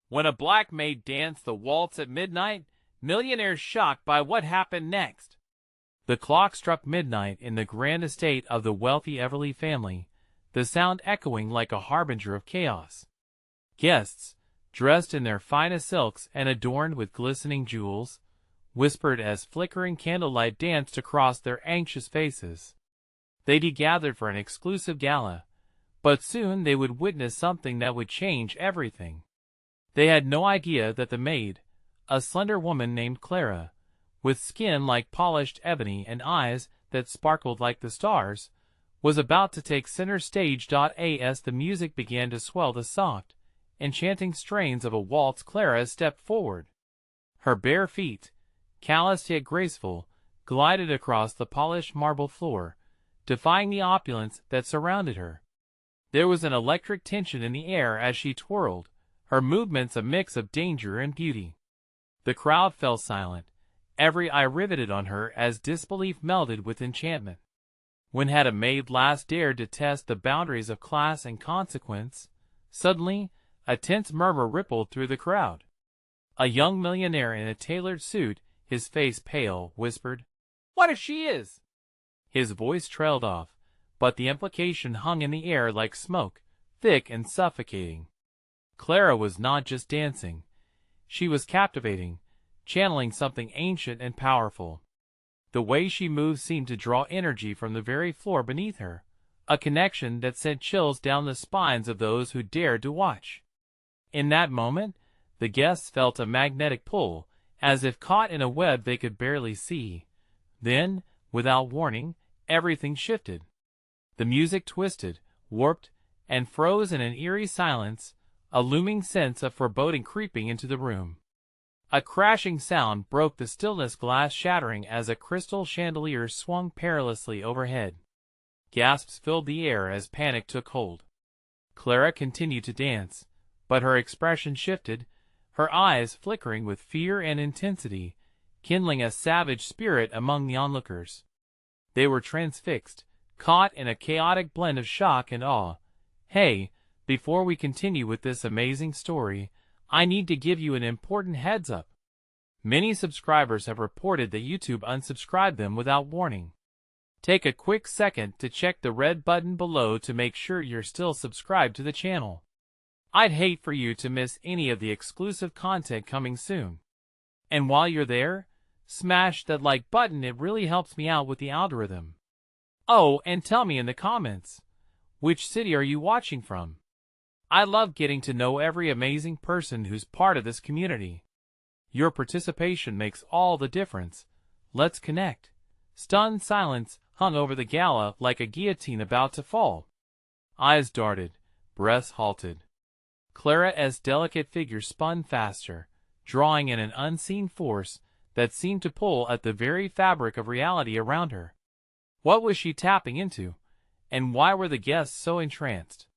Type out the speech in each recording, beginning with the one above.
When a black maid danced the waltz at midnight, millionaires shocked by what happened next. The clock struck midnight in the grand estate of the wealthy Everly family, the sound echoing like a harbinger of chaos. Guests, dressed in their finest silks and adorned with glistening jewels, whispered as flickering candlelight danced across their anxious faces. They'd gathered for an exclusive gala, but soon they would witness something that would change everything. They had no idea that the maid, a slender woman named Clara, with skin like polished ebony and eyes that sparkled like the stars, was about to take center stage. As the music began to swell the soft, enchanting strains of a waltz, Clara stepped forward. Her bare feet, calloused yet graceful, glided across the polished marble floor, defying the opulence that surrounded her. There was an electric tension in the air as she twirled, her movements a mix of danger and beauty. The crowd fell silent, every eye riveted on her as disbelief melded with enchantment. When had a maid last dared to test the boundaries of class and consequence? Suddenly, a tense murmur rippled through the crowd. A young millionaire in a tailored suit, his face pale, whispered, "What if she is?" His voice trailed off, but the implication hung in the air like smoke, thick and suffocating. Clara was not just dancing. She was captivating, channeling something ancient and powerful. The way she moved seemed to draw energy from the very floor beneath her, a connection that sent chills down the spines of those who dared to watch. In that moment, the guests felt a magnetic pull, as if caught in a web they could barely see. Then, without warning, everything shifted. The music twisted, warped, and froze in an eerie silence, a looming sense of foreboding creeping into the room. A crashing sound broke the stillness, glass shattering as a crystal chandelier swung perilously overhead. Gasps filled the air as panic took hold. Clara continued to dance, but her expression shifted, her eyes flickering with fear and intensity, kindling a savage spirit among the onlookers. They were transfixed, caught in a chaotic blend of shock and awe. Hey, before we continue with this amazing story, I need to give you an important heads up. Many subscribers have reported that YouTube unsubscribed them without warning. Take a quick second to check the red button below to make sure you're still subscribed to the channel. I'd hate for you to miss any of the exclusive content coming soon. And while you're there, smash that like button, it really helps me out with the algorithm. Oh, and tell me in the comments, which city are you watching from? I love getting to know every amazing person who's part of this community. Your participation makes all the difference. Let's connect. Stunned silence hung over the gala like a guillotine about to fall. Eyes darted, breaths halted. Clara's delicate figure spun faster, drawing in an unseen force that seemed to pull at the very fabric of reality around her. What was she tapping into, and why were the guests so entranced?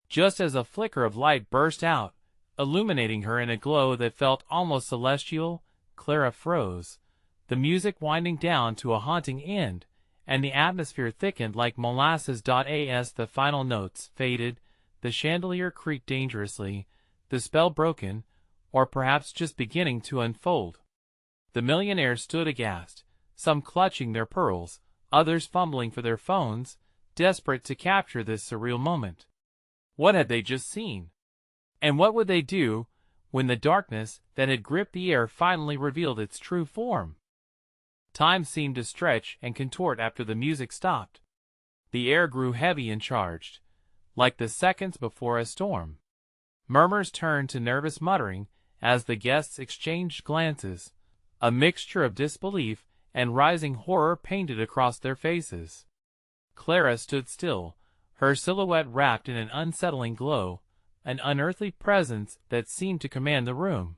Just as a flicker of light burst out, illuminating her in a glow that felt almost celestial, Clara froze, the music winding down to a haunting end, and the atmosphere thickened like molasses. As the final notes faded, the chandelier creaked dangerously, the spell broken, or perhaps just beginning to unfold. The millionaires stood aghast, some clutching their pearls, others fumbling for their phones, desperate to capture this surreal moment. What had they just seen? And what would they do when the darkness that had gripped the air finally revealed its true form? Time seemed to stretch and contort after the music stopped. The air grew heavy and charged, like the seconds before a storm. Murmurs turned to nervous muttering as the guests exchanged glances, a mixture of disbelief and rising horror painted across their faces. Clara stood still, her silhouette wrapped in an unsettling glow, an unearthly presence that seemed to command the room.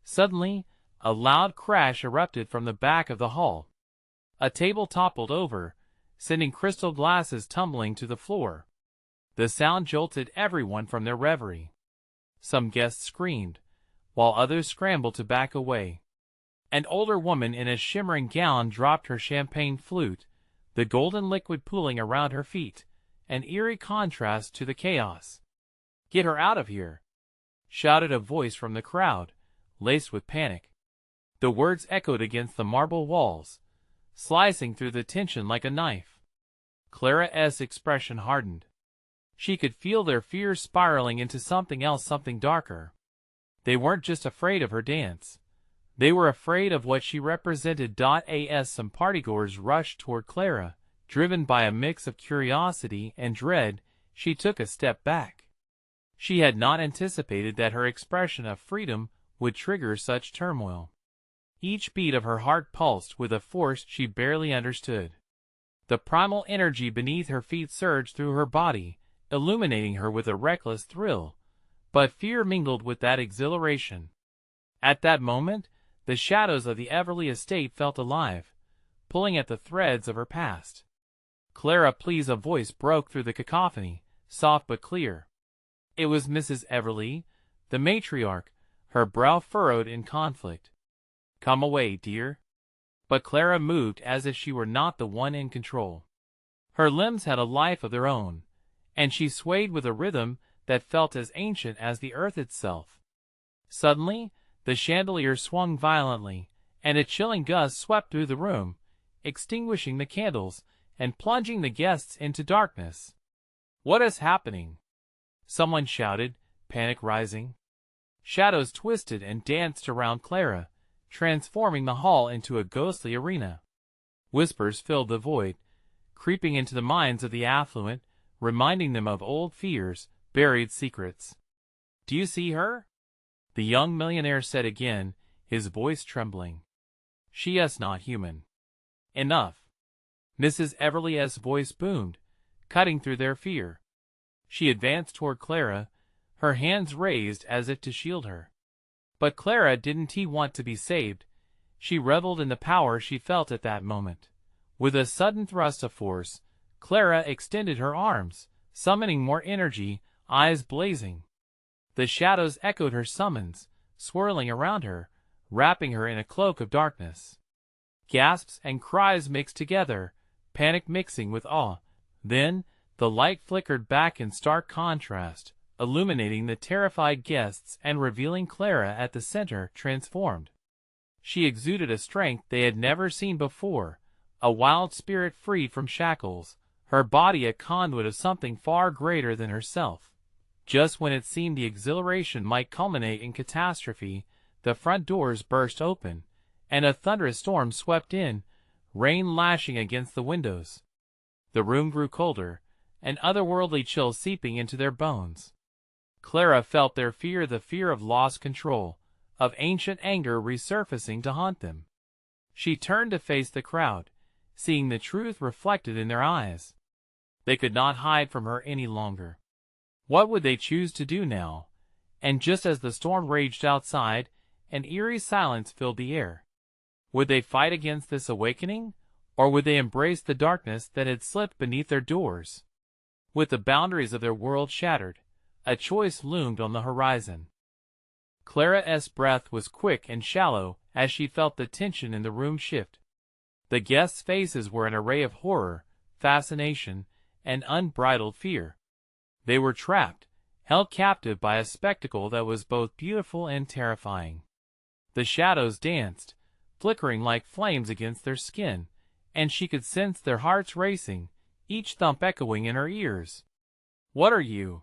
Suddenly, a loud crash erupted from the back of the hall. A table toppled over, sending crystal glasses tumbling to the floor. The sound jolted everyone from their reverie. Some guests screamed, while others scrambled to back away. An older woman in a shimmering gown dropped her champagne flute, the golden liquid pooling around her feet, an eerie contrast to the chaos. "Get her out of here!" shouted a voice from the crowd, laced with panic. The words echoed against the marble walls, slicing through the tension like a knife. Clara's expression hardened. She could feel their fears spiraling into something else, something darker. They weren't just afraid of her dance. They were afraid of what she represented. As some partygoers rushed toward Clara, driven by a mix of curiosity and dread, she took a step back. She had not anticipated that her expression of freedom would trigger such turmoil. Each beat of her heart pulsed with a force she barely understood. The primal energy beneath her feet surged through her body, illuminating her with a reckless thrill, but fear mingled with that exhilaration. At that moment, the shadows of the Everly estate felt alive, pulling at the threads of her past. "Clara, please," a voice broke through the cacophony, soft but clear. It was Mrs. Everly, the matriarch, her brow furrowed in conflict. "Come away, dear." But Clara moved as if she were not the one in control. Her limbs had a life of their own, and she swayed with a rhythm that felt as ancient as the earth itself. Suddenly, the chandelier swung violently, and a chilling gust swept through the room, extinguishing the candles and plunging the guests into darkness. "What is happening?" someone shouted, panic rising. Shadows twisted and danced around Clara, transforming the hall into a ghostly arena. Whispers filled the void, creeping into the minds of the affluent, reminding them of old fears, buried secrets. "Do you see her?" the young millionaire said again, his voice trembling. "She is not human." "Enough." Mrs. Everly's voice boomed, cutting through their fear. She advanced toward Clara, her hands raised as if to shield her. But Clara didn't want to be saved. She reveled in the power she felt at that moment. With a sudden thrust of force, Clara extended her arms, summoning more energy, eyes blazing. The shadows echoed her summons, swirling around her, wrapping her in a cloak of darkness. Gasps and cries mixed together, panic mixing with awe. Then, the light flickered back in stark contrast, illuminating the terrified guests and revealing Clara at the center, transformed. She exuded a strength they had never seen before, a wild spirit free from shackles, her body a conduit of something far greater than herself. Just when it seemed the exhilaration might culminate in catastrophe, the front doors burst open, and a thunderous storm swept in, rain lashing against the windows. The room grew colder, an otherworldly chill seeping into their bones. Clara felt their fear, the fear of lost control, of ancient anger resurfacing to haunt them. She turned to face the crowd, seeing the truth reflected in their eyes. They could not hide from her any longer. What would they choose to do now? And just as the storm raged outside, an eerie silence filled the air. Would they fight against this awakening, or would they embrace the darkness that had slipped beneath their doors? With the boundaries of their world shattered, a choice loomed on the horizon. Clara's breath was quick and shallow as she felt the tension in the room shift. The guests' faces were an array of horror, fascination, and unbridled fear. They were trapped, held captive by a spectacle that was both beautiful and terrifying. The shadows danced, flickering like flames against their skin, and she could sense their hearts racing, each thump echoing in her ears. "What are you?"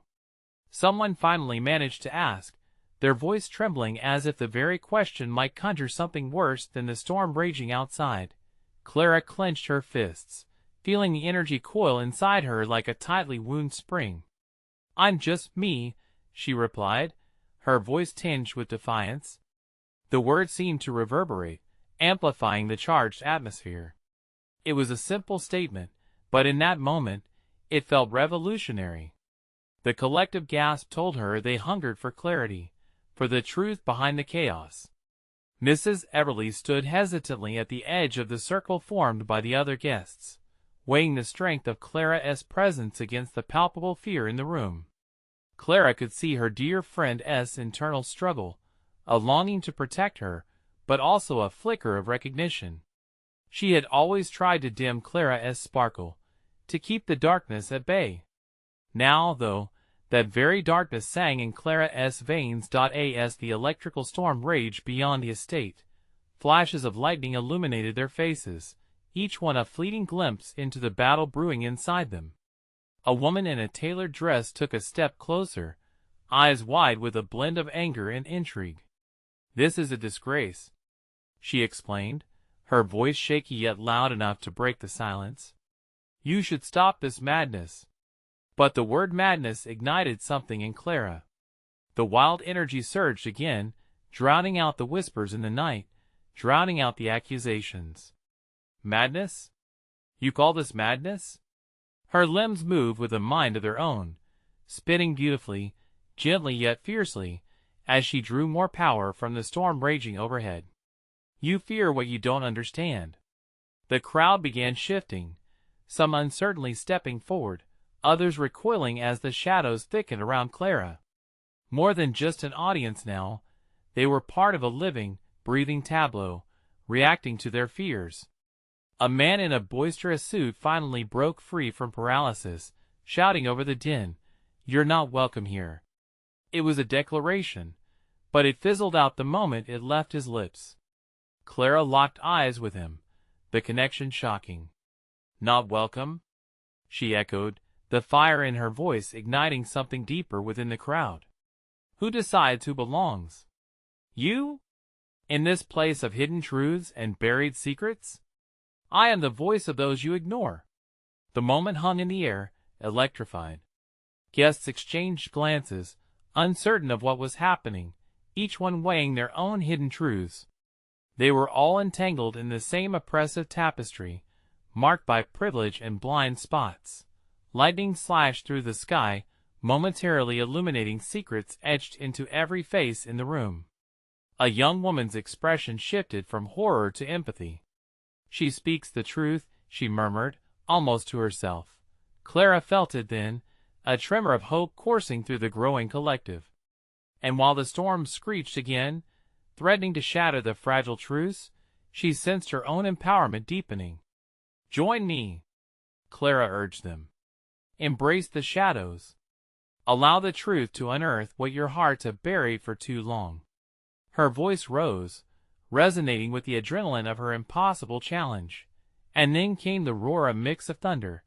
someone finally managed to ask, their voice trembling as if the very question might conjure something worse than the storm raging outside. Clara clenched her fists, feeling the energy coil inside her like a tightly wound spring. "I'm just me," she replied, her voice tinged with defiance. The words seemed to reverberate, amplifying the charged atmosphere. It was a simple statement, but in that moment, it felt revolutionary. The collective gasp told her they hungered for clarity, for the truth behind the chaos. Mrs. Everly stood hesitantly at the edge of the circle formed by the other guests, weighing the strength of Clara's presence against the palpable fear in the room. Clara could see her dear friend's internal struggle, a longing to protect her, but also a flicker of recognition. She had always tried to dim Clara's sparkle, to keep the darkness at bay. Now, though, That very darkness sang in Clara's veins. As the electrical storm raged beyond the estate, flashes of lightning illuminated their faces, each one a fleeting glimpse into the battle brewing inside them. A woman in a tailored dress took a step closer, eyes wide with a blend of anger and intrigue. "This is a disgrace," she explained, her voice shaky yet loud enough to break the silence. "You should stop this madness." But the word madness ignited something in Clara. The wild energy surged again, drowning out the whispers in the night, drowning out the accusations. "Madness? You call this madness?" Her limbs moved with a mind of their own, spinning beautifully, gently yet fiercely, as she drew more power from the storm raging overhead. "You fear what you don't understand." The crowd began shifting, some uncertainly stepping forward, others recoiling as the shadows thickened around Clara. More than just an audience now, they were part of a living, breathing tableau, reacting to their fears. A man in a boisterous suit finally broke free from paralysis, shouting over the din, "You're not welcome here." It was a declaration, but it fizzled out the moment it left his lips. Clara locked eyes with him, the connection shocking. "Not welcome?" she echoed, the fire in her voice igniting something deeper within the crowd. "Who decides who belongs? You? In this place of hidden truths and buried secrets? I am the voice of those you ignore." The moment hung in the air, electrified. Guests exchanged glances, uncertain of what was happening, each one weighing their own hidden truths. They were all entangled in the same oppressive tapestry, marked by privilege and blind spots. Lightning slashed through the sky, momentarily illuminating secrets etched into every face in the room. A young woman's expression shifted from horror to empathy. "She speaks the truth," she murmured, almost to herself. Clara felt it then, a tremor of hope coursing through the growing collective. And while the storm screeched again, threatening to shatter the fragile truce, she sensed her own empowerment deepening. "Join me," Clara urged them. "Embrace the shadows. Allow the truth to unearth what your hearts have buried for too long." Her voice rose, resonating with the adrenaline of her impossible challenge. And then came the roar, a mix of thunder,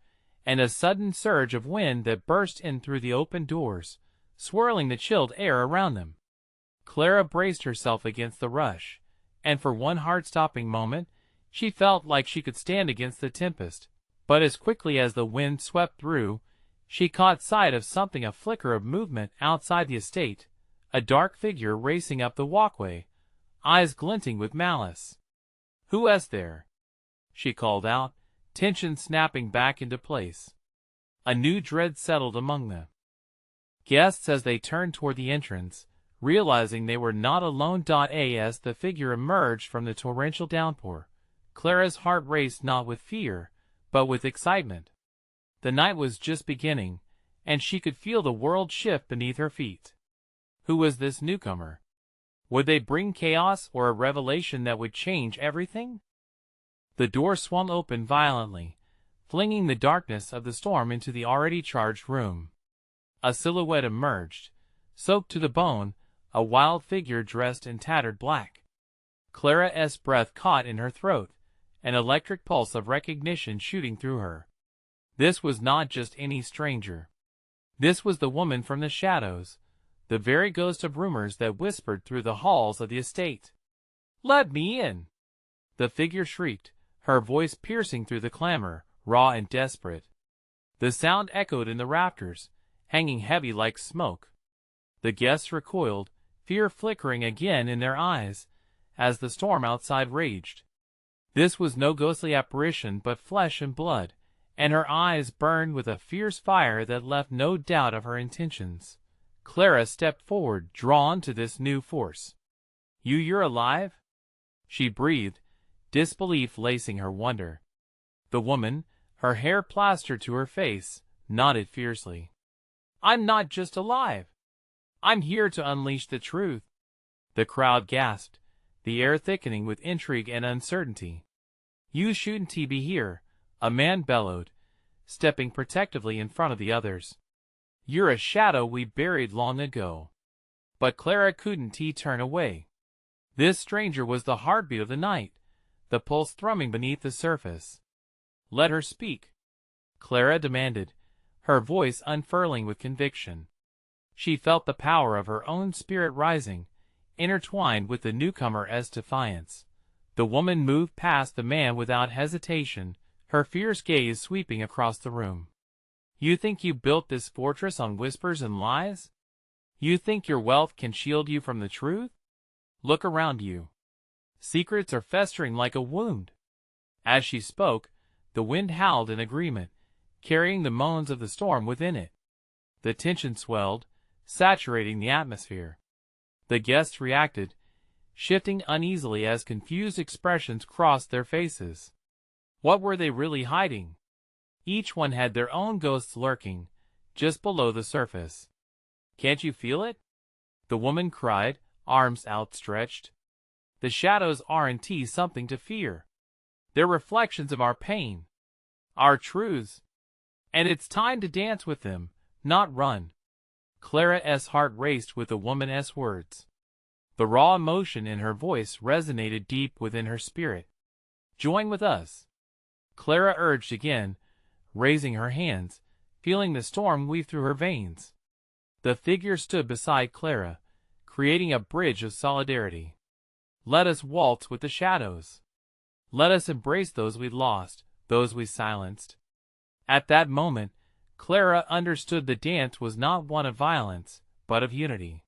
and a sudden surge of wind that burst in through the open doors, swirling the chilled air around them. Clara braced herself against the rush, and for one heart-stopping moment, she felt like she could stand against the tempest. But as quickly as the wind swept through, she caught sight of something, a flicker of movement outside the estate, a dark figure racing up the walkway, eyes glinting with malice. "Who is there?" she called out, tension snapping back into place. A new dread settled among the guests as they turned toward the entrance, realizing they were not alone. As the figure emerged from the torrential downpour, Clara's heart raced not with fear, but with excitement. The night was just beginning, and she could feel the world shift beneath her feet. Who was this newcomer? Would they bring chaos or a revelation that would change everything? The door swung open violently, flinging the darkness of the storm into the already charged room. A silhouette emerged, soaked to the bone, a wild figure dressed in tattered black. Clara's breath caught in her throat, an electric pulse of recognition shooting through her. This was not just any stranger. This was the woman from the shadows, the very ghost of rumors that whispered through the halls of the estate. "Let me in!" the figure shrieked, her voice piercing through the clamor, raw and desperate. The sound echoed in the rafters, hanging heavy like smoke. The guests recoiled, fear flickering again in their eyes, as the storm outside raged. This was no ghostly apparition but flesh and blood, and her eyes burned with a fierce fire that left no doubt of her intentions. Clara stepped forward, drawn to this new force. You're alive?" she breathed, disbelief lacing her wonder. The woman, her hair plastered to her face, nodded fiercely. "I'm not just alive. I'm here to unleash the truth." The crowd gasped, the air thickening with intrigue and uncertainty. "You shouldn't be here," a man bellowed, stepping protectively in front of the others. You're a shadow we buried long ago. But Clara couldn't turn away. This stranger was the heartbeat of the night, the pulse thrumming beneath the surface. Let her speak, Clara demanded, her voice unfurling with conviction. She felt the power of her own spirit rising, intertwined with the newcomer as defiance. The woman moved past the man without hesitation, her fierce gaze sweeping across the room. You think you built this fortress on whispers and lies? You think your wealth can shield you from the truth? Look around you. Secrets are festering like a wound. As she spoke, the wind howled in agreement, carrying the moans of the storm within it. The tension swelled, saturating the atmosphere. The guests reacted, shifting uneasily as confused expressions crossed their faces. What were they really hiding? Each one had their own ghosts lurking, just below the surface. Can't you feel it? The woman cried, arms outstretched. The shadows aren't something to fear. They're reflections of our pain, our truths. And it's time to dance with them, not run. Clara's heart raced with the woman's words. The raw emotion in her voice resonated deep within her spirit. Join with us, Clara urged again, raising her hands, feeling the storm weave through her veins. The figure stood beside Clara, creating a bridge of solidarity. Let us waltz with the shadows. Let us embrace those we lost, those we silenced. At that moment, Clara understood the dance was not one of violence, but of unity.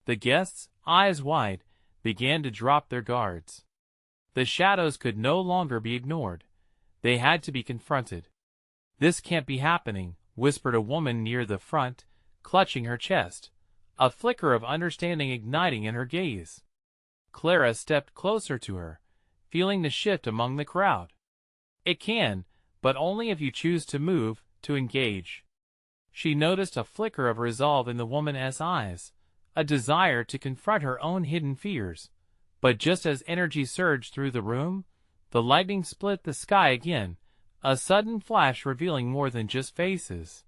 The guests, eyes wide, began to drop their guards. The shadows could no longer be ignored. They had to be confronted. This can't be happening, whispered a woman near the front, clutching her chest, a flicker of understanding igniting in her gaze. Clara stepped closer to her, feeling the shift among the crowd. It can, but only if you choose to move, to engage. She noticed a flicker of resolve in the woman's eyes, a desire to confront her own hidden fears. But just as energy surged through the room, the lightning split the sky again, a sudden flash revealing more than just faces.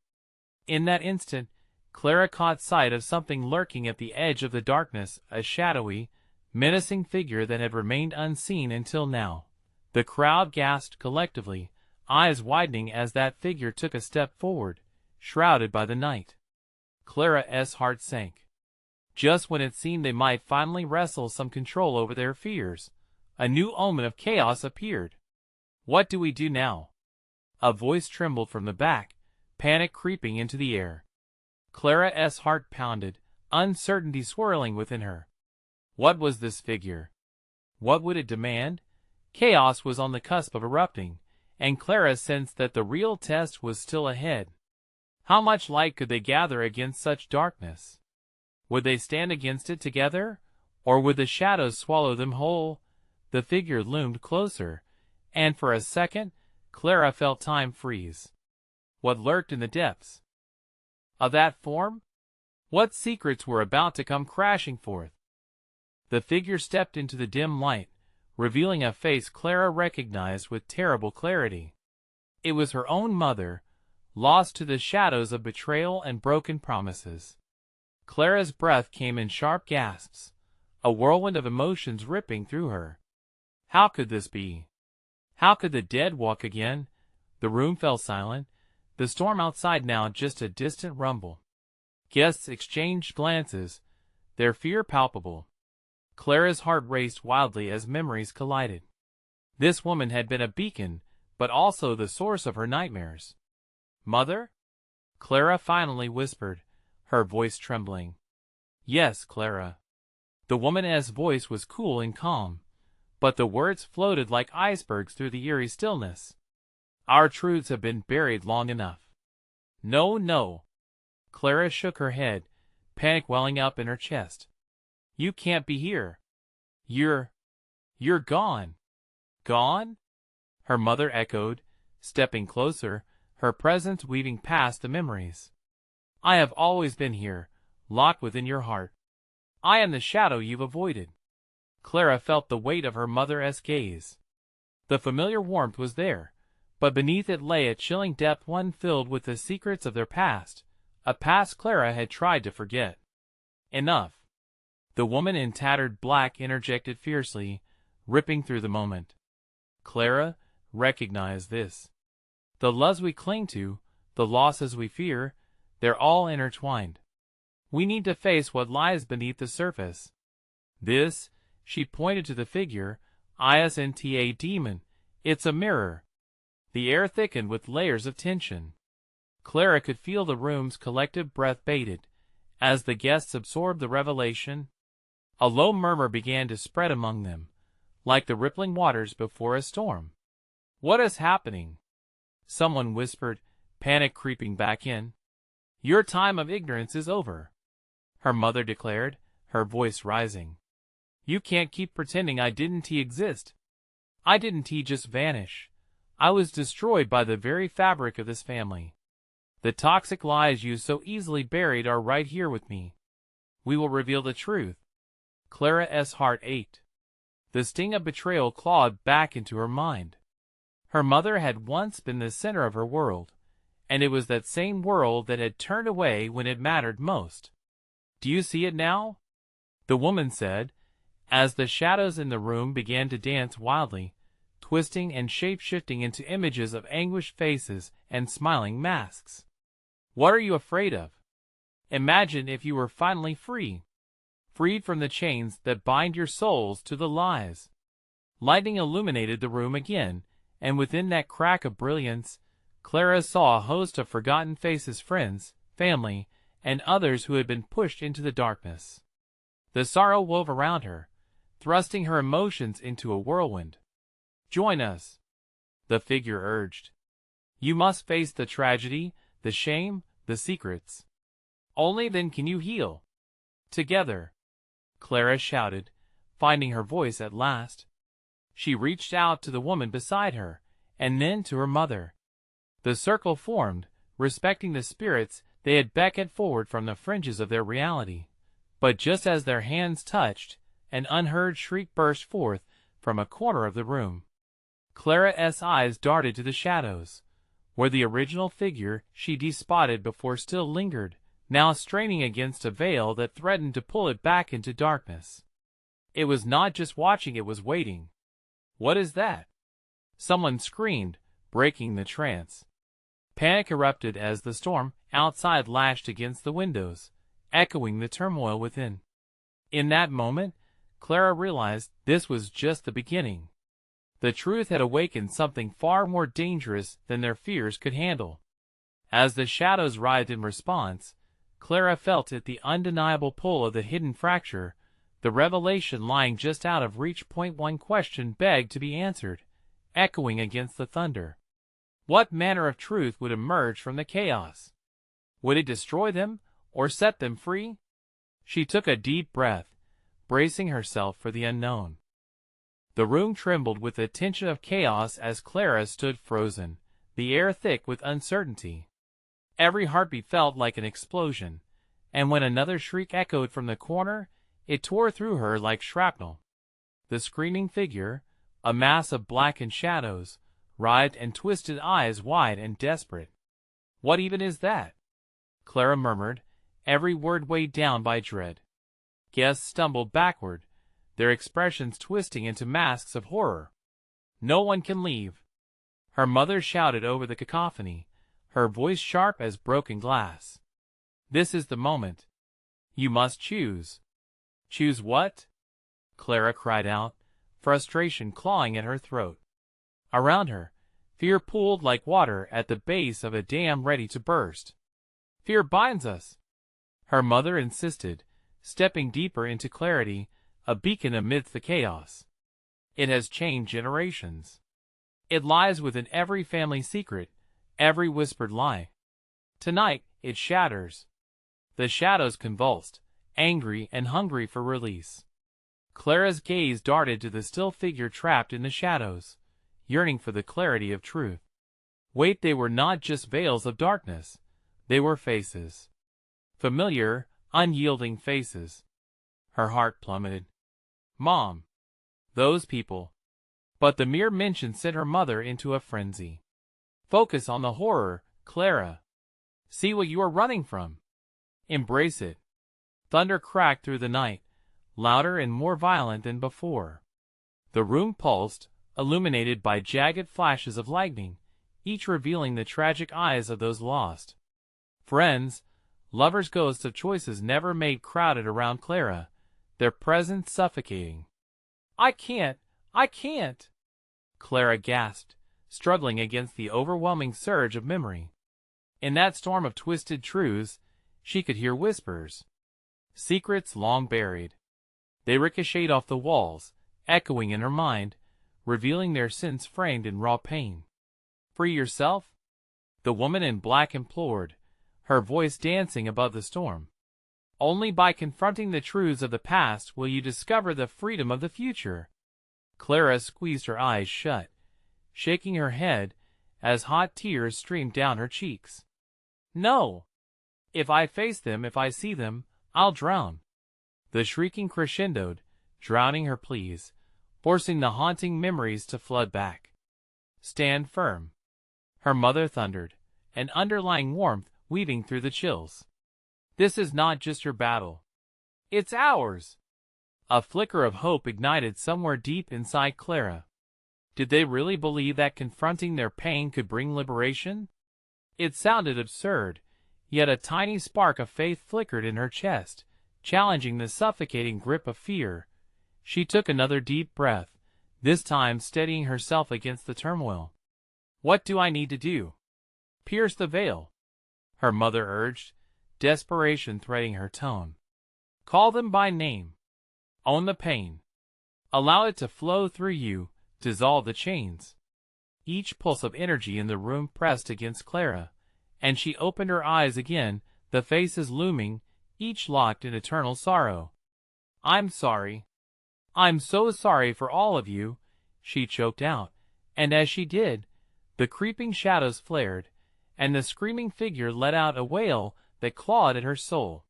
In that instant, Clara caught sight of something lurking at the edge of the darkness, a shadowy, menacing figure that had remained unseen until now. The crowd gasped collectively, eyes widening as that figure took a step forward, shrouded by the night. Clara's heart sank. Just when it seemed they might finally wrestle some control over their fears, a new omen of chaos appeared. What do we do now? A voice trembled from the back, panic creeping into the air. Clara's heart pounded, uncertainty swirling within her. What was this figure? What would it demand? Chaos was on the cusp of erupting, and Clara sensed that the real test was still ahead. How much light could they gather against such darkness? Would they stand against it together, or would the shadows swallow them whole? The figure loomed closer, and for a second, Clara felt time freeze. What lurked in the depths of that form? What secrets were about to come crashing forth? The figure stepped into the dim light, revealing a face Clara recognized with terrible clarity. It was her own mother, lost to the shadows of betrayal and broken promises. Clara's breath came in sharp gasps, a whirlwind of emotions ripping through her. How could this be? How could the dead walk again? The room fell silent, the storm outside now just a distant rumble. Guests exchanged glances, their fear palpable. Clara's heart raced wildly as memories collided. This woman had been a beacon, but also the source of her nightmares. Mother? Clara finally whispered, her voice trembling. Yes, Clara. The woman's voice was cool and calm, but the words floated like icebergs through the eerie stillness. Our truths have been buried long enough. No, no. Clara shook her head, panic welling up in her chest. You can't be here. You're gone. Gone? Her mother echoed, stepping closer, her presence weaving past the memories. I have always been here, locked within your heart. I am the shadow you've avoided. Clara felt the weight of her mother's gaze. The familiar warmth was there, but beneath it lay a chilling depth, one filled with the secrets of their past, a past Clara had tried to forget. Enough. The woman in tattered black interjected fiercely, ripping through the moment. Clara, recognize this. The loves we cling to, the losses we fear, they're all intertwined. We need to face what lies beneath the surface. This, she pointed to the figure, isn't a demon, it's a mirror. The air thickened with layers of tension. Clara could feel the room's collective breath bated. As the guests absorbed the revelation, a low murmur began to spread among them, like the rippling waters before a storm. What is happening? Someone whispered, panic creeping back in. Your time of ignorance is over, her mother declared, her voice rising. You can't keep pretending I didn't exist. I didn't just vanish. I was destroyed by the very fabric of this family. The toxic lies you so easily buried are right here with me. We will reveal the truth. Clara's heart ached. The sting of betrayal clawed back into her mind. Her mother had once been the center of her world, and it was that same world that had turned away when it mattered most. Do you see it now? The woman said, as the shadows in the room began to dance wildly, twisting and shape-shifting into images of anguished faces and smiling masks. What are you afraid of? Imagine if you were finally free. Freed from the chains that bind your souls to the lies. Lightning illuminated the room again, and within that crack of brilliance, Clara saw a host of forgotten faces, friends, family, and others who had been pushed into the darkness. The sorrow wove around her, thrusting her emotions into a whirlwind. Join us, the figure urged. You must face the tragedy, the shame, the secrets. Only then can you heal. Together, Clara shouted, finding her voice at last. She reached out to the woman beside her, and then to her mother. The circle formed, respecting the spirits they had beckoned forward from the fringes of their reality. But just as their hands touched, an unheard shriek burst forth from a corner of the room. Clara's eyes darted to the shadows, where the original figure she'd spotted before still lingered, now straining against a veil that threatened to pull it back into darkness. It was not just watching, it was waiting. What is that? Someone screamed, breaking the trance. Panic erupted as the storm outside lashed against the windows, echoing the turmoil within. In that moment, Clara realized this was just the beginning. The truth had awakened something far more dangerous than their fears could handle. As the shadows writhed in response, Clara felt it, the undeniable pull of the hidden fracture, the revelation lying just out of reach. One question begged to be answered, echoing against the thunder. What manner of truth would emerge from the chaos? Would it destroy them, or set them free? She took a deep breath, bracing herself for the unknown. The room trembled with the tension of chaos as Clara stood frozen, the air thick with uncertainty. Every heartbeat felt like an explosion, and when another shriek echoed from the corner, it tore through her like shrapnel. The screaming figure, a mass of blackened shadows, writhed and twisted, eyes wide and desperate. What even is that? Clara murmured, every word weighed down by dread. Guests stumbled backward, their expressions twisting into masks of horror. No one can leave. Her mother shouted over the cacophony, her voice sharp as broken glass. This is the moment. You must choose. Choose what? Clara cried out, frustration clawing at her throat. Around her, fear pooled like water at the base of a dam ready to burst. Fear binds us, her mother insisted, stepping deeper into clarity, a beacon amidst the chaos. It has changed generations. It lies within every family secret, every whispered lie. Tonight, it shatters. The shadows convulsed, angry and hungry for release. Clara's gaze darted to the still figure trapped in the shadows, yearning for the clarity of truth. Wait, they were not just veils of darkness. They were faces. Familiar, unyielding faces. Her heart plummeted. Mom. Those people. But the mere mention sent her mother into a frenzy. Focus on the horror, Clara. See what you are running from. Embrace it. Thunder cracked through the night, louder and more violent than before. The room pulsed, illuminated by jagged flashes of lightning, each revealing the tragic eyes of those lost. Friends, lovers' ghosts of choices never made crowded around Clara, their presence suffocating. I can't! Clara gasped, struggling against the overwhelming surge of memory. In that storm of twisted truths, she could hear whispers. Secrets long buried. They ricocheted off the walls, echoing in her mind, revealing their sins framed in raw pain. Free yourself? The woman in black implored, her voice dancing above the storm. Only by confronting the truths of the past will you discover the freedom of the future. Clara squeezed her eyes shut, shaking her head as hot tears streamed down her cheeks. No! If I face them, if I see them, I'll drown. The shrieking crescendoed, drowning her pleas, forcing the haunting memories to flood back. Stand firm. Her mother thundered, an underlying warmth weaving through the chills. This is not just your battle. It's ours. A flicker of hope ignited somewhere deep inside Clara. Did they really believe that confronting their pain could bring liberation? It sounded absurd, yet a tiny spark of faith flickered in her chest, challenging the suffocating grip of fear. She took another deep breath, this time steadying herself against the turmoil. What do I need to do? Pierce the veil, her mother urged, desperation threading her tone. Call them by name. Own the pain. Allow it to flow through you, dissolve the chains. Each pulse of energy in the room pressed against Clara, and she opened her eyes again, the faces looming, each locked in eternal sorrow. I'm sorry. I'm so sorry for all of you, she choked out, and as she did, the creeping shadows flared, and the screaming figure let out a wail that clawed at her soul.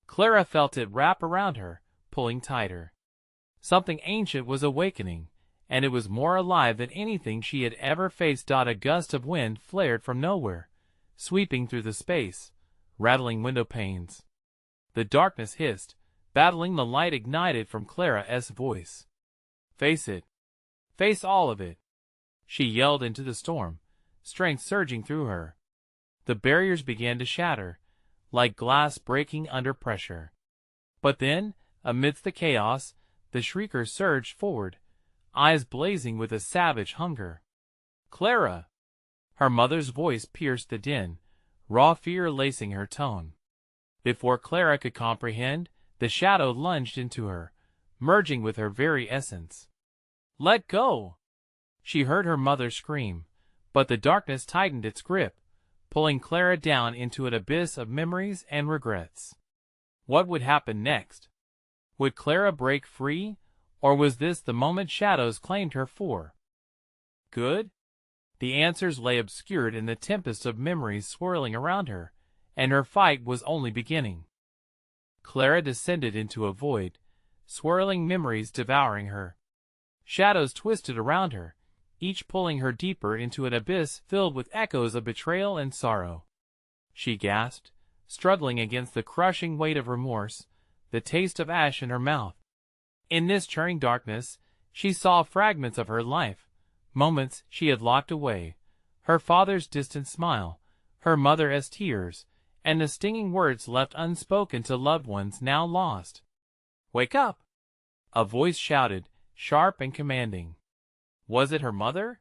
Clara felt it wrap around her, pulling tighter. Something ancient was awakening, and it was more alive than anything she had ever faced. A gust of wind flared from nowhere, sweeping through the space, rattling window panes. The darkness hissed, battling the light ignited from Clara's voice. Face it. Face all of it. She yelled into the storm, strength surging through her. The barriers began to shatter, like glass breaking under pressure. But then, amidst the chaos, the shrieker surged forward, eyes blazing with a savage hunger. Clara! Her mother's voice pierced the din, raw fear lacing her tone. Before Clara could comprehend, the shadow lunged into her, merging with her very essence. Let go! She heard her mother scream, but the darkness tightened its grip, pulling Clara down into an abyss of memories and regrets. What would happen next? Would Clara break free, or was this the moment shadows claimed her for? Good? The answers lay obscured in the tempest of memories swirling around her, and her fight was only beginning. Clara descended into a void, swirling memories devouring her. Shadows twisted around her, each pulling her deeper into an abyss filled with echoes of betrayal and sorrow. She gasped, struggling against the crushing weight of remorse, the taste of ash in her mouth. In this churning darkness, she saw fragments of her life, moments she had locked away, her father's distant smile, her mother's tears, and the stinging words left unspoken to loved ones now lost. Wake up! A voice shouted, sharp and commanding. Was it her mother?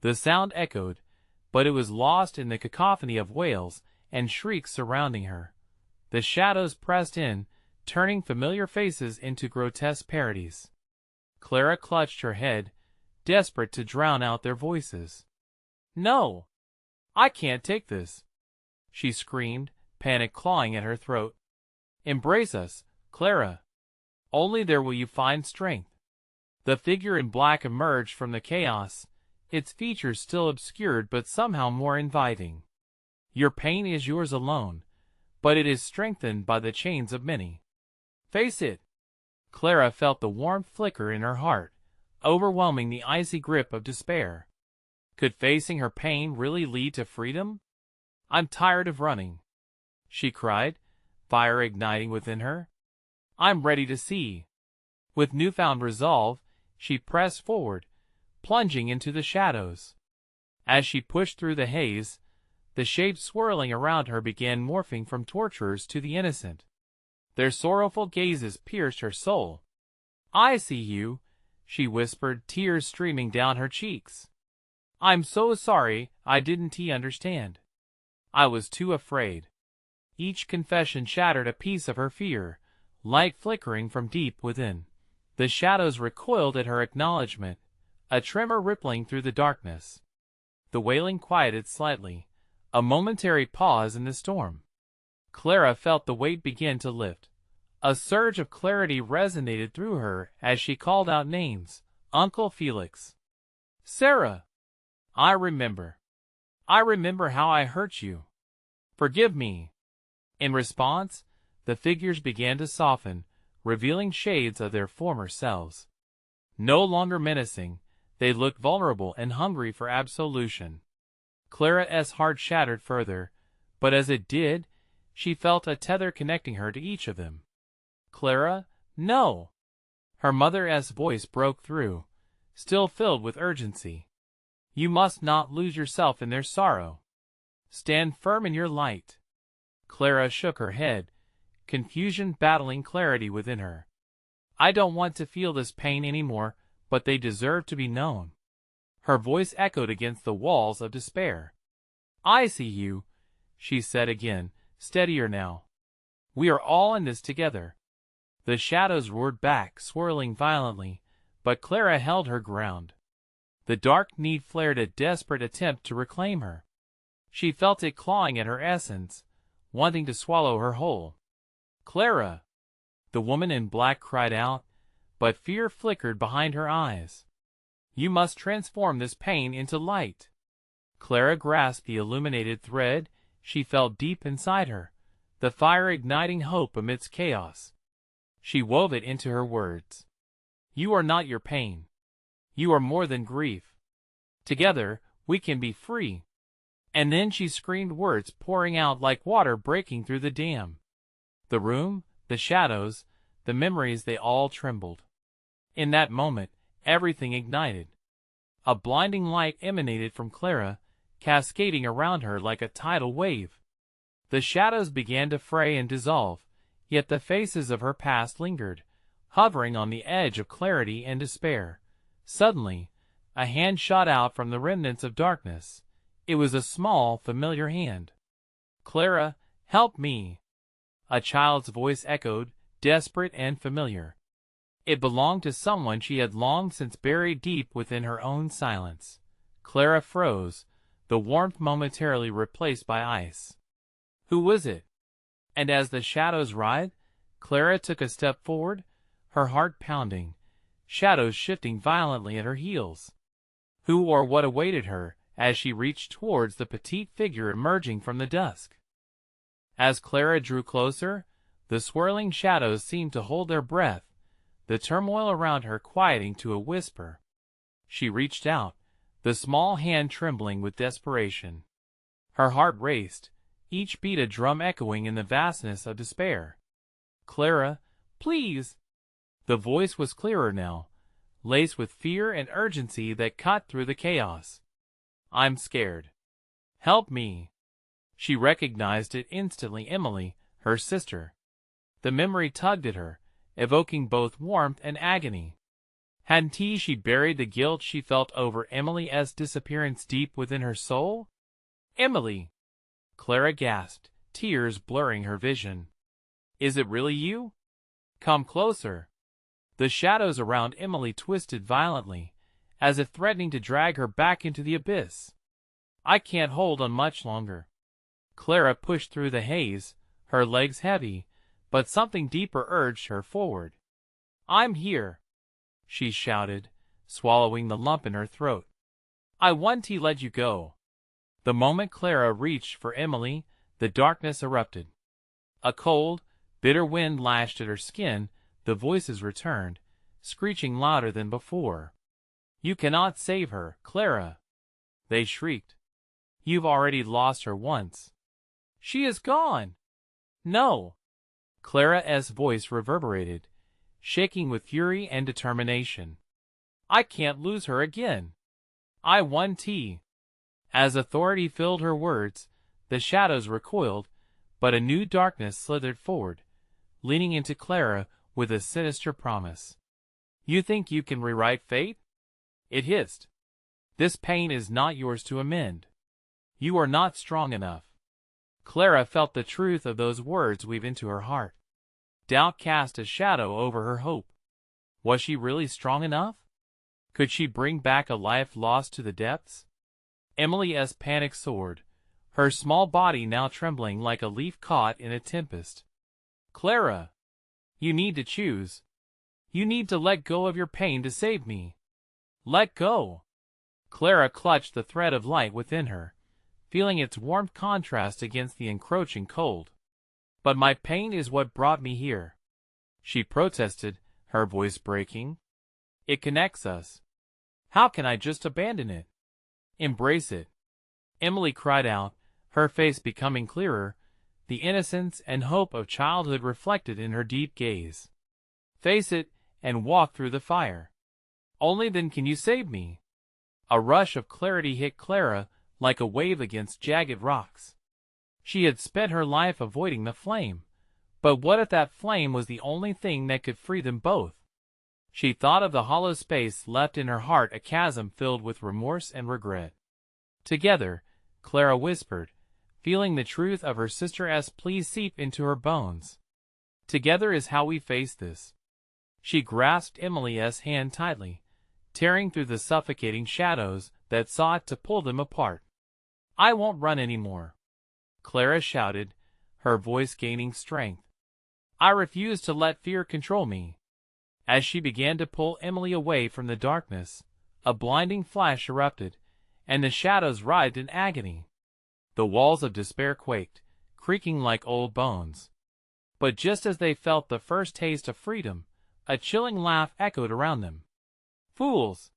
The sound echoed, but it was lost in the cacophony of wails and shrieks surrounding her. The shadows pressed in, turning familiar faces into grotesque parodies. Clara clutched her head, desperate to drown out their voices. No! I can't take this! She screamed, panic clawing at her throat. Embrace us, Clara. Only there will you find strength. The figure in black emerged from the chaos, its features still obscured but somehow more inviting. Your pain is yours alone, but it is strengthened by the chains of many. Face it! Clara felt the warmth flicker in her heart, overwhelming the icy grip of despair. Could facing her pain really lead to freedom? I'm tired of running," she cried, fire igniting within her. "I'm ready to see." With newfound resolve, she pressed forward, plunging into the shadows. As she pushed through the haze, the shapes swirling around her began morphing from torturers to the innocent. Their sorrowful gazes pierced her soul. "I see you," she whispered, tears streaming down her cheeks. "I'm so sorry, I didn't understand. I was too afraid." Each confession shattered a piece of her fear, light flickering from deep within. The shadows recoiled at her acknowledgement, a tremor rippling through the darkness. The wailing quieted slightly, a momentary pause in the storm. Clara felt the weight begin to lift. A surge of clarity resonated through her as she called out names. "Uncle Felix. Sarah. I remember. I remember how I hurt you. Forgive me." In response, the figures began to soften, revealing shades of their former selves. No longer menacing, they looked vulnerable and hungry for absolution. Clara's heart shattered further, but as it did, she felt a tether connecting her to each of them. "Clara, no!" Her mother's voice broke through, still filled with urgency. "You must not lose yourself in their sorrow. Stand firm in your light." Clara shook her head, confusion battling clarity within her. "I don't want to feel this pain anymore, but they deserve to be known." Her voice echoed against the walls of despair. "I see you," she said again, steadier now. "We are all in this together." The shadows roared back, swirling violently, but Clara held her ground. The dark need flared a desperate attempt to reclaim her. She felt it clawing at her essence, wanting to swallow her whole. "Clara!" the woman in black cried out, but fear flickered behind her eyes. "You must transform this pain into light." Clara grasped the illuminated thread she felt deep inside her, the fire igniting hope amidst chaos. She wove it into her words. "You are not your pain. You are more than grief. Together, we can be free." And then she screamed, words pouring out like water breaking through the dam. The room, the shadows, the memories, they all trembled. In that moment, everything ignited. A blinding light emanated from Clara, cascading around her like a tidal wave. The shadows began to fray and dissolve, yet the faces of her past lingered, hovering on the edge of clarity and despair. Suddenly, a hand shot out from the remnants of darkness. It was a small, familiar hand. "Clara, help me!" A child's voice echoed, desperate and familiar. It belonged to someone she had long since buried deep within her own silence. Clara froze, the warmth momentarily replaced by ice. Who was it? And as the shadows writhed, Clara took a step forward, her heart pounding, shadows shifting violently at her heels. Who or what awaited her as she reached towards the petite figure emerging from the dusk? As Clara drew closer, the swirling shadows seemed to hold their breath, the turmoil around her quieting to a whisper. She reached out, the small hand trembling with desperation. Her heart raced, each beat a drum echoing in the vastness of despair. "Clara, please!" The voice was clearer now, laced with fear and urgency that cut through the chaos. "I'm scared. Help me." She recognized it instantly. Emily, her sister. The memory tugged at her, evoking both warmth and agony. Hadn't she buried the guilt she felt over Emily's disappearance deep within her soul? "Emily!" Clara gasped, tears blurring her vision. "Is it really you? Come closer." The shadows around Emily twisted violently, as if threatening to drag her back into the abyss. "I can't hold on much longer." Clara pushed through the haze, her legs heavy, but something deeper urged her forward. "I'm here," she shouted, swallowing the lump in her throat. "I want to let you go." The moment Clara reached for Emily, the darkness erupted. A cold, bitter wind lashed at her skin, the voices returned, screeching louder than before. "You cannot save her, Clara!" they shrieked. "You've already lost her once." She is gone. No. Clara's voice reverberated, shaking with fury and determination. I can't lose her again. I won T. As authority filled her words, the shadows recoiled, but a new darkness slithered forward, leaning into Clara with a sinister promise. You think you can rewrite fate? It hissed. This pain is not yours to amend. You are not strong enough. Clara felt the truth of those words weave into her heart. Doubt cast a shadow over her hope. Was she really strong enough? Could she bring back a life lost to the depths? Emily's panic soared, her small body now trembling like a leaf caught in a tempest. Clara! You need to choose. You need to let go of your pain to save me. Let go. Clara clutched the thread of light within her, feeling its warmth contrast against the encroaching cold. But my pain is what brought me here, she protested, her voice breaking. It connects us. How can I just abandon it? Embrace it. Emily cried out, her face becoming clearer, the innocence and hope of childhood reflected in her deep gaze. Face it and walk through the fire. Only then can you save me. A rush of clarity hit Clara like a wave against jagged rocks. She had spent her life avoiding the flame, but what if that flame was the only thing that could free them both? She thought of the hollow space left in her heart, a chasm filled with remorse and regret. Together, Clara whispered, feeling the truth of her sister's plea seep into her bones. Together is how we face this. She grasped Emily's hand tightly, tearing through the suffocating shadows that sought to pull them apart. I won't run anymore, Clara shouted, her voice gaining strength. I refuse to let fear control me. As she began to pull Emily away from the darkness, a blinding flash erupted, and the shadows writhed in agony. The walls of despair quaked, creaking like old bones. But just as they felt the first taste of freedom, a chilling laugh echoed around them. Fools!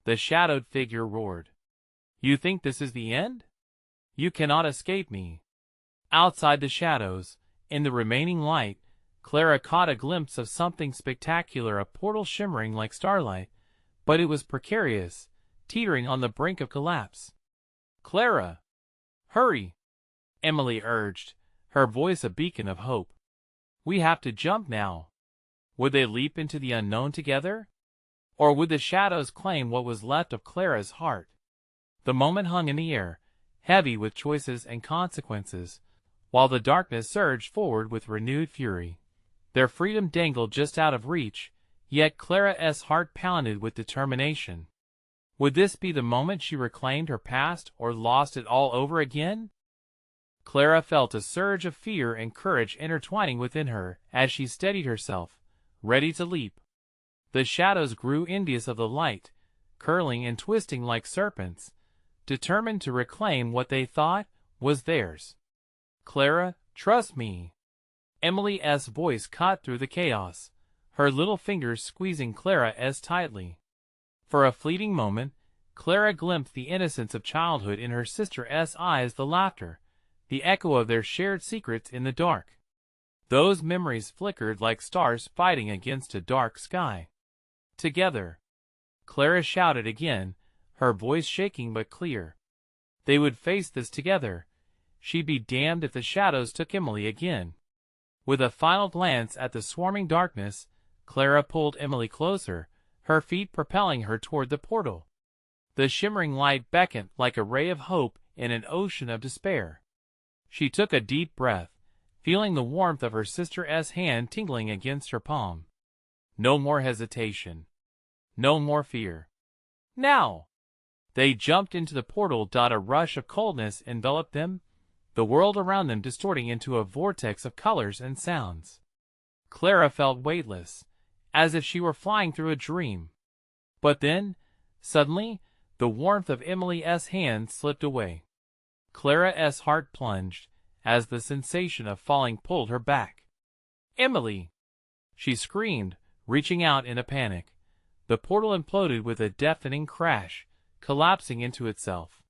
The shadowed figure roared. You think this is the end? You cannot escape me. Outside the shadows, in the remaining light, Clara caught a glimpse of something spectacular, a portal shimmering like starlight, but it was precarious, teetering on the brink of collapse. Clara! Hurry! Emily urged, her voice a beacon of hope. We have to jump now. Would they leap into the unknown together? Or would the shadows claim what was left of Clara's heart? The moment hung in the air, heavy with choices and consequences, while the darkness surged forward with renewed fury. Their freedom dangled just out of reach, yet Clara's heart pounded with determination. Would this be the moment she reclaimed her past or lost it all over again? Clara felt a surge of fear and courage intertwining within her as she steadied herself, ready to leap. The shadows grew envious of the light, curling and twisting like serpents, determined to reclaim what they thought was theirs. Clara, trust me. Emily's voice cut through the chaos, her little fingers squeezing Clara's tightly. For a fleeting moment, Clara glimpsed the innocence of childhood in her sister's eyes, the laughter, the echo of their shared secrets in the dark. Those memories flickered like stars fighting against a dark sky. Together, Clara shouted again, her voice shaking but clear. They would face this together. She'd be damned if the shadows took Emily again. With a final glance at the swarming darkness, Clara pulled Emily closer, her feet propelling her toward the portal. The shimmering light beckoned like a ray of hope in an ocean of despair. She took a deep breath, feeling the warmth of her sister's hand tingling against her palm. No more hesitation. No more fear. Now! They jumped into the portal. A rush of coldness enveloped them, the world around them distorting into a vortex of colors and sounds. Clara felt weightless, as if she were flying through a dream. But then, suddenly, the warmth of Emily's hand slipped away. Clara's heart plunged, as the sensation of falling pulled her back. Emily! She screamed, reaching out in a panic. The portal imploded with a deafening crash, collapsing into itself.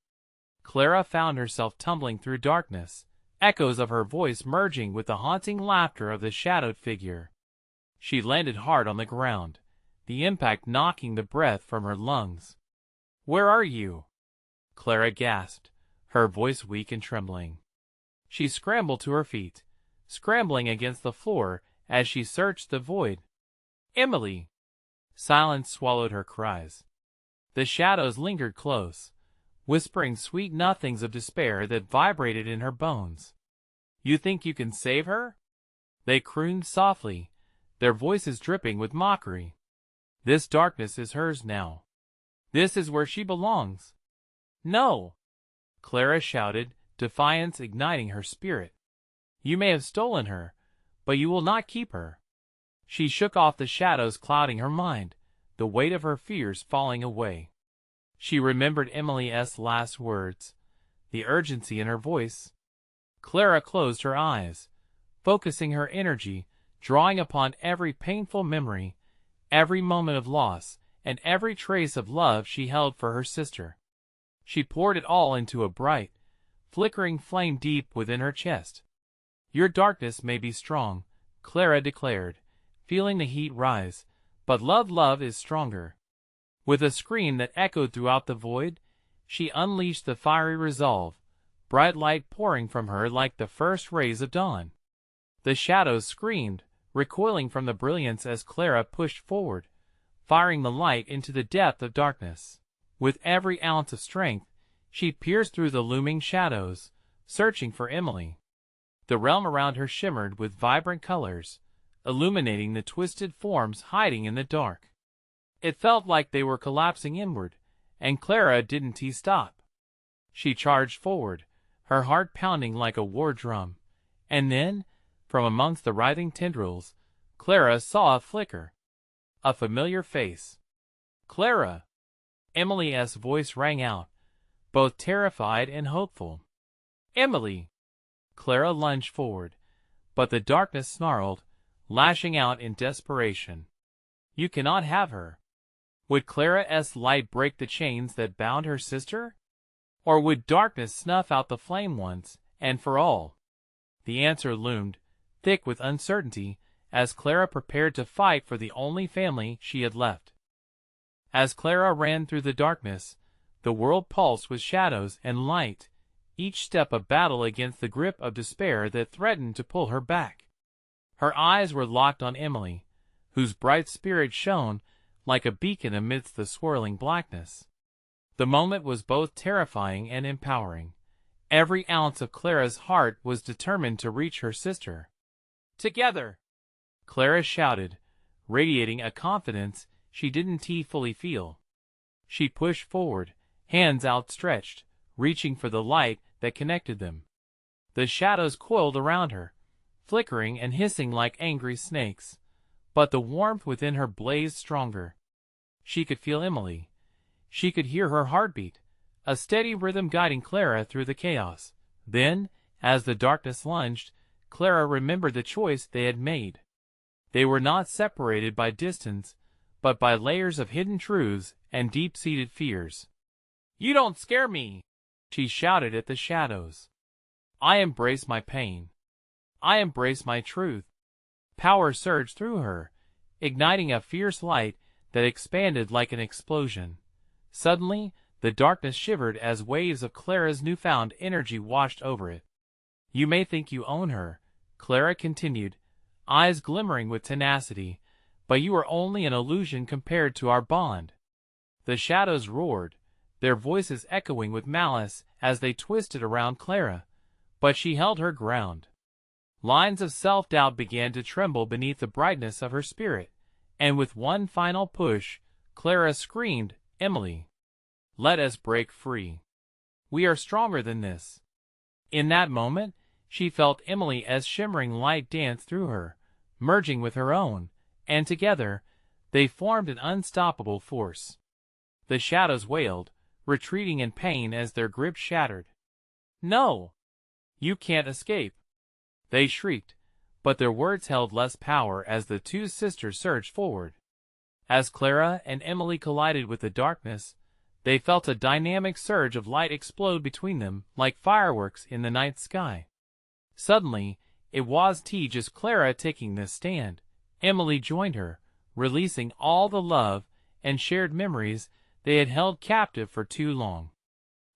Clara found herself tumbling through darkness, echoes of her voice merging with the haunting laughter of the shadowed figure. She landed hard on the ground, the impact knocking the breath from her lungs. "Where are you?" Clara gasped, her voice weak and trembling. She scrambled to her feet, scrambling against the floor as she searched the void. "Emily!" Silence swallowed her cries. The shadows lingered close, whispering sweet nothings of despair that vibrated in her bones. "You think you can save her?" They crooned softly, their voices dripping with mockery. "This darkness is hers now. This is where she belongs." "No!" Clara shouted, defiance igniting her spirit. "You may have stolen her, but you will not keep her." She shook off the shadows clouding her mind, the weight of her fears falling away. She remembered Emily's last words, the urgency in her voice. Clara closed her eyes, focusing her energy, drawing upon every painful memory, every moment of loss, and every trace of love she held for her sister. She poured it all into a bright, flickering flame deep within her chest. "Your darkness may be strong," Clara declared, feeling the heat rise, "but love is stronger." With a scream that echoed throughout the void, she unleashed the fiery resolve, bright light pouring from her like the first rays of dawn. The shadows screamed, recoiling from the brilliance as Clara pushed forward, firing the light into the depth of darkness. With every ounce of strength, she pierced through the looming shadows, searching for Emily. The realm around her shimmered with vibrant colors, illuminating the twisted forms hiding in the dark. It felt like they were collapsing inward, and Clara didn't stop. She charged forward, her heart pounding like a war drum, and then, from amongst the writhing tendrils, Clara saw a flicker. A familiar face. "Clara!" Emily's voice rang out, both terrified and hopeful. "Emily!" Clara lunged forward, but the darkness snarled, lashing out in desperation. "You cannot have her." Would Clara's light break the chains that bound her sister? Or would darkness snuff out the flame once and for all? The answer loomed, thick with uncertainty, as Clara prepared to fight for the only family she had left. As Clara ran through the darkness, the world pulsed with shadows and light, each step a battle against the grip of despair that threatened to pull her back. Her eyes were locked on Emily, whose bright spirit shone like a beacon amidst the swirling blackness. The moment was both terrifying and empowering. Every ounce of Clara's heart was determined to reach her sister. "Together!" Clara shouted, radiating a confidence she didn't fully feel. She pushed forward, hands outstretched, reaching for the light that connected them. The shadows coiled around her, flickering and hissing like angry snakes, but the warmth within her blazed stronger. She could feel Emily. She could hear her heartbeat, a steady rhythm guiding Clara through the chaos. Then, as the darkness lunged, Clara remembered the choice they had made. They were not separated by distance, but by layers of hidden truths and deep-seated fears. "You don't scare me!" she shouted at the shadows. "I embrace my pain. I embrace my truth." Power surged through her, igniting a fierce light that expanded like an explosion. Suddenly, the darkness shivered as waves of Clara's newfound energy washed over it. "You may think you own her," Clara continued, eyes glimmering with tenacity, "but you are only an illusion compared to our bond." The shadows roared, their voices echoing with malice as they twisted around Clara, but she held her ground. Lines of self-doubt began to tremble beneath the brightness of her spirit, and with one final push, Clara screamed, "Emily! Let us break free. We are stronger than this." In that moment, she felt Emily's shimmering light dance through her, merging with her own, and together, they formed an unstoppable force. The shadows wailed, retreating in pain as their grip shattered. "No! You can't escape!" they shrieked, but their words held less power as the two sisters surged forward. As Clara and Emily collided with the darkness, they felt a dynamic surge of light explode between them like fireworks in the night sky. Suddenly, it was just Clara taking this stand. Emily joined her, releasing all the love and shared memories they had held captive for too long.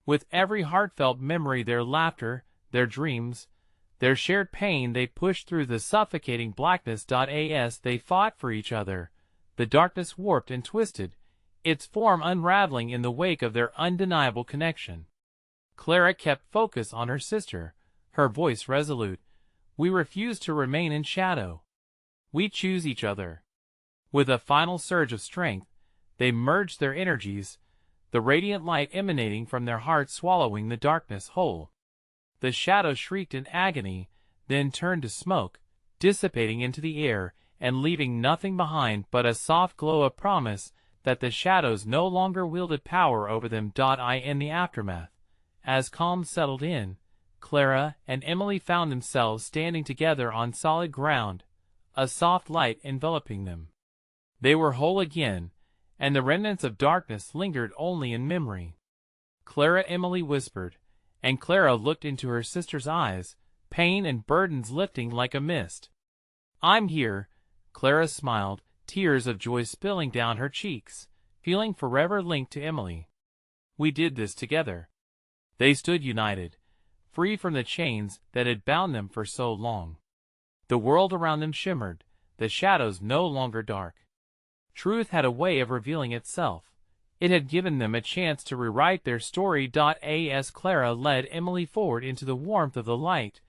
With every heartfelt memory, their laughter, their dreams, their shared pain, they pushed through the suffocating blackness. As they fought for each other, the darkness warped and twisted, its form unraveling in the wake of their undeniable connection. Clara kept focus on her sister, her voice resolute. "We refuse to remain in shadow. We choose each other." With a final surge of strength, they merged their energies, the radiant light emanating from their hearts swallowing the darkness whole. The shadow shrieked in agony, then turned to smoke, dissipating into the air and leaving nothing behind but a soft glow of promise that the shadows no longer wielded power over them. In the aftermath, as calm settled in, Clara and Emily found themselves standing together on solid ground, a soft light enveloping them. They were whole again, and the remnants of darkness lingered only in memory. Emily whispered, and Clara looked into her sister's eyes, pain and burdens lifting like a mist. "I'm here," Clara smiled, tears of joy spilling down her cheeks, feeling forever linked to Emily. "We did this together." They stood united, free from the chains that had bound them for so long. The world around them shimmered, the shadows no longer dark. Truth had a way of revealing itself. It had given them a chance to rewrite their story. As Clara led Emily forward into the warmth of the light,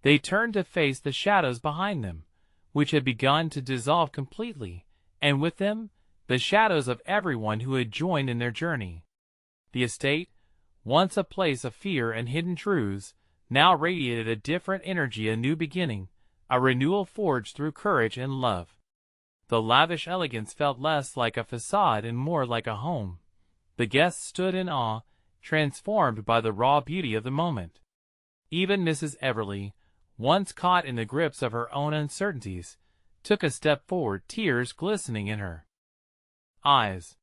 they turned to face the shadows behind them, which had begun to dissolve completely, and with them, the shadows of everyone who had joined in their journey. The estate, once a place of fear and hidden truths, now radiated a different energy, a new beginning, a renewal forged through courage and love. The lavish elegance felt less like a facade and more like a home. The guests stood in awe, transformed by the raw beauty of the moment. Even Mrs. Everleigh, once caught in the grips of her own uncertainties, took a step forward, tears glistening in her eyes.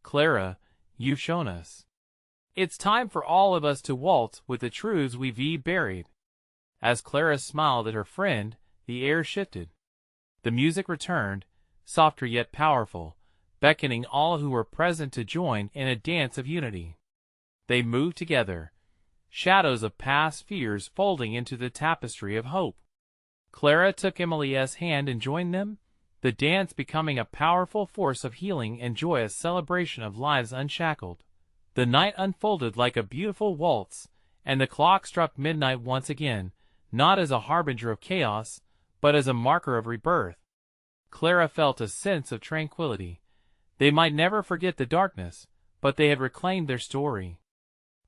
"Clara, you've shown us. It's time for all of us to waltz with the truths we've buried." As Clara smiled at her friend, the air shifted. The music returned, softer yet powerful, beckoning all who were present to join in a dance of unity. They moved together, shadows of past fears folding into the tapestry of hope. Clara took Emily's hand and joined them, the dance becoming a powerful force of healing and joyous celebration of lives unshackled. The night unfolded like a beautiful waltz, and the clock struck midnight once again, not as a harbinger of chaos, but as a marker of rebirth. Clara felt a sense of tranquility. They might never forget the darkness, but they had reclaimed their story.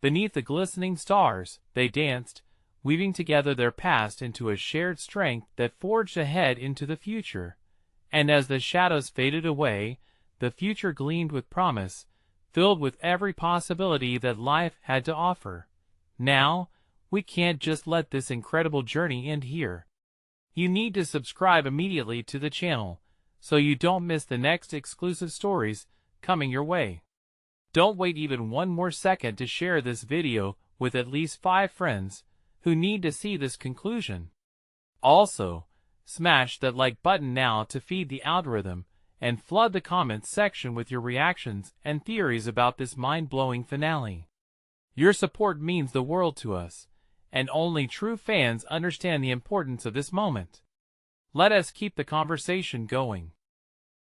Beneath the glistening stars, they danced, weaving together their past into a shared strength that forged ahead into the future. And as the shadows faded away, the future gleamed with promise, filled with every possibility that life had to offer. Now, we can't just let this incredible journey end here. You need to subscribe immediately to the channel, so you don't miss the next exclusive stories coming your way. Don't wait even one more second to share this video with at least 5 friends who need to see this conclusion. Also, smash that like button now to feed the algorithm, and flood the comments section with your reactions and theories about this mind-blowing finale. Your support means the world to us, and only true fans understand the importance of this moment. Let us keep the conversation going.